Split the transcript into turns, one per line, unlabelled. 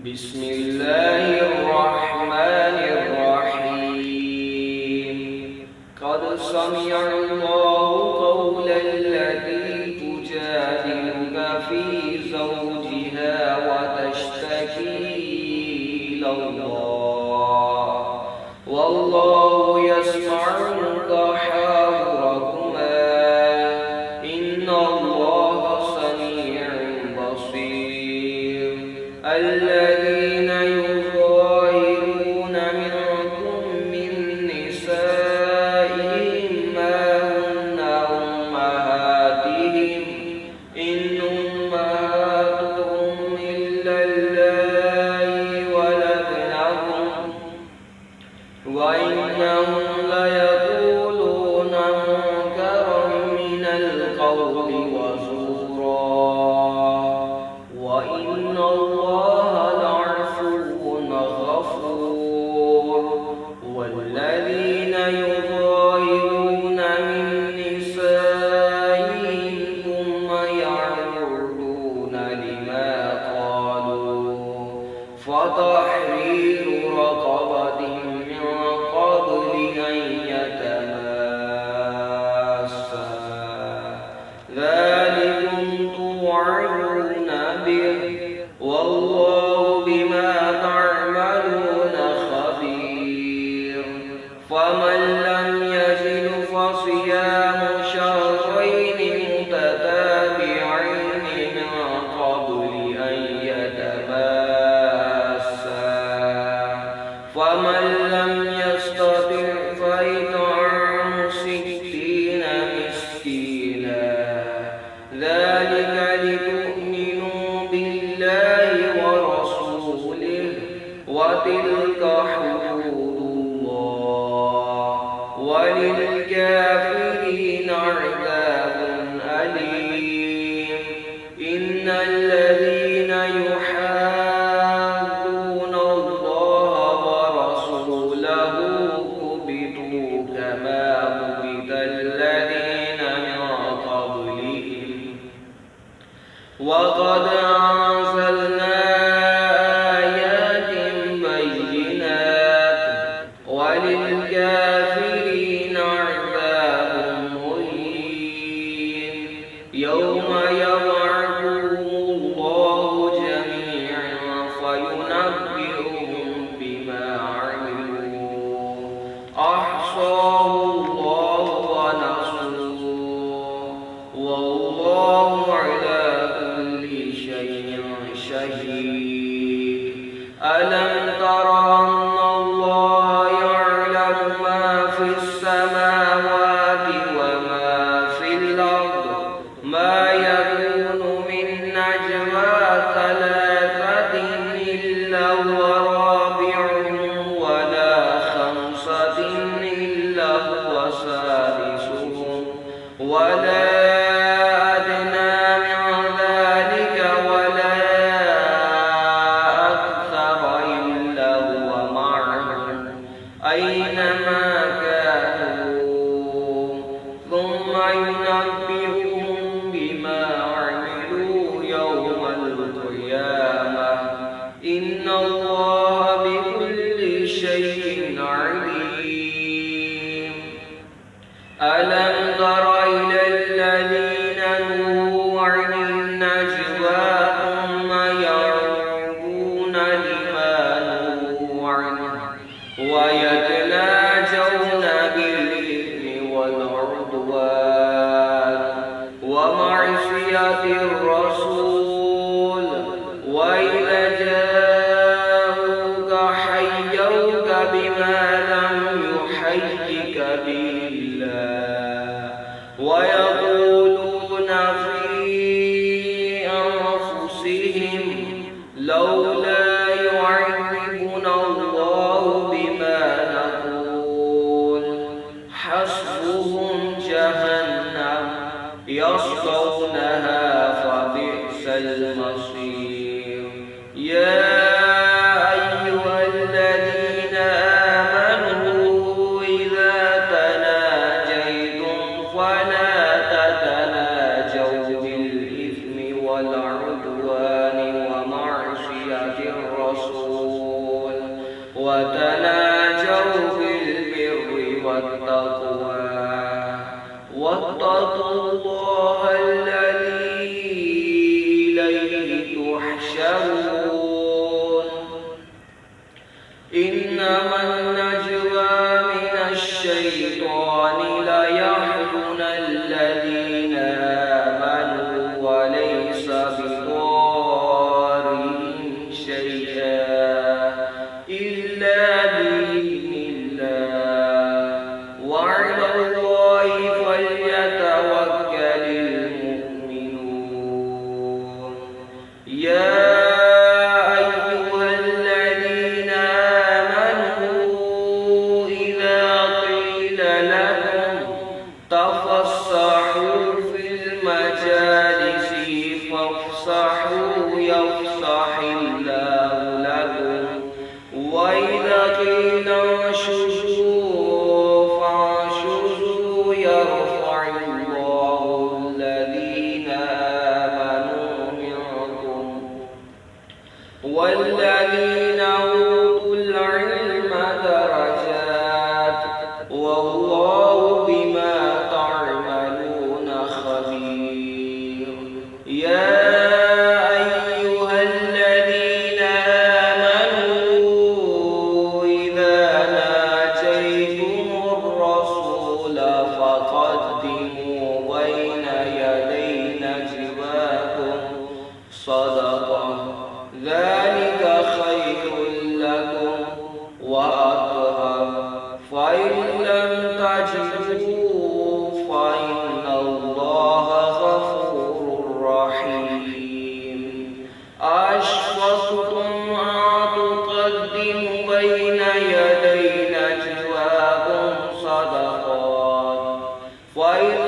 بسم الله الرحمن الرحيم. قد سمع الله قول التي تجادلك في زوجها وتشتكي إلى الله والله يسمع تحاوركما إن الله سميع بصير. الذين يظاهرون منكم من نسائهم ما هن أمهاتهم إن أمهاتهم إلا اللائي ولدنهم وإنهم ليقولون منكرا من القول وزورا وإن الله لعفو غفور. والذين يظاهرون من نسائهم ثم يعودون لما قالوا فتحرير رقبة من قبل أن يتماسا ذلكم توعظون به والله بما تعملون خبير. فمن لم يجد فصيام شهرين متتابعين من قبل أن يتماسا فمن لم يستطع فإطعام 60 مسكينا ذلك لتؤمنوا بالله ورسوله وتلك حدود الله وللكافرين عذاب أليم. إن الذين يحادون الله ورسوله كبتوا كما كبت الذين من قبلهم وقد أنزلنا آيات بينات وللكافرين عذاب مهين. يوم يبعثهم الله جميعا فينبئهم بما عملوا أحصاه الله ونسوه والله على كل شيء شهيد. ألم تر أن الله يعلم ما في السماوات وما في الأرض ما يكون من نجوى ثلاثة إلا هو رابعهم ولا خمسة إلا هو سادسهم ولا أدنى من ذلك ولا أكثر إلا هو معهم أينما كانوا ثم ينبئهم بما عملوا يوم القيامة إن الله بكل شيء عليم. ألم تر إلى الذين نهوا عن النجوى ثم يعودون لما نهوا عنه ويتناجون بالإثم والعدوان ومعصية الرسول وإذا جاءوك حيوك بما لم يحيك به الله ويقولون في أنفسهم لولا يعذبنا الله بما نقول حسبهم جهنم يصلونها فبئس المصير. يا أيها الذين آمنوا إذا تناجيتم فلا تتناجوا بالإثم والعدوان ومعصية وتناجوا بالبر والتقوى واتقوا الله الذي إليه تحشرون إنما النجوى من الشيطان ليحزن الذين آمنوا وليس بضارهم شيئا إلا بإذن الله وعلى الله فليتوكل المؤمنون يا أيها الذين آمنوا إذا قيل لكم تفسحوا في المجالس فافسحوا يفسح الله لكم وإذا قيل انشزوا فانشزوا يرفع الله الذين آمنوا منكم والذين أوتوا العلم درجات والله بما تعملون خبير يا أيها الذين آمنوا إذا ناجيتم الرسول فقدموا بين يدي نجواكم صدقة ذلك خير لكم وأطهر فإن لم تجدوا فإن الله غفور رحيم أشفقتم أن تقدموا بين يدي نجواكم صدقات فإن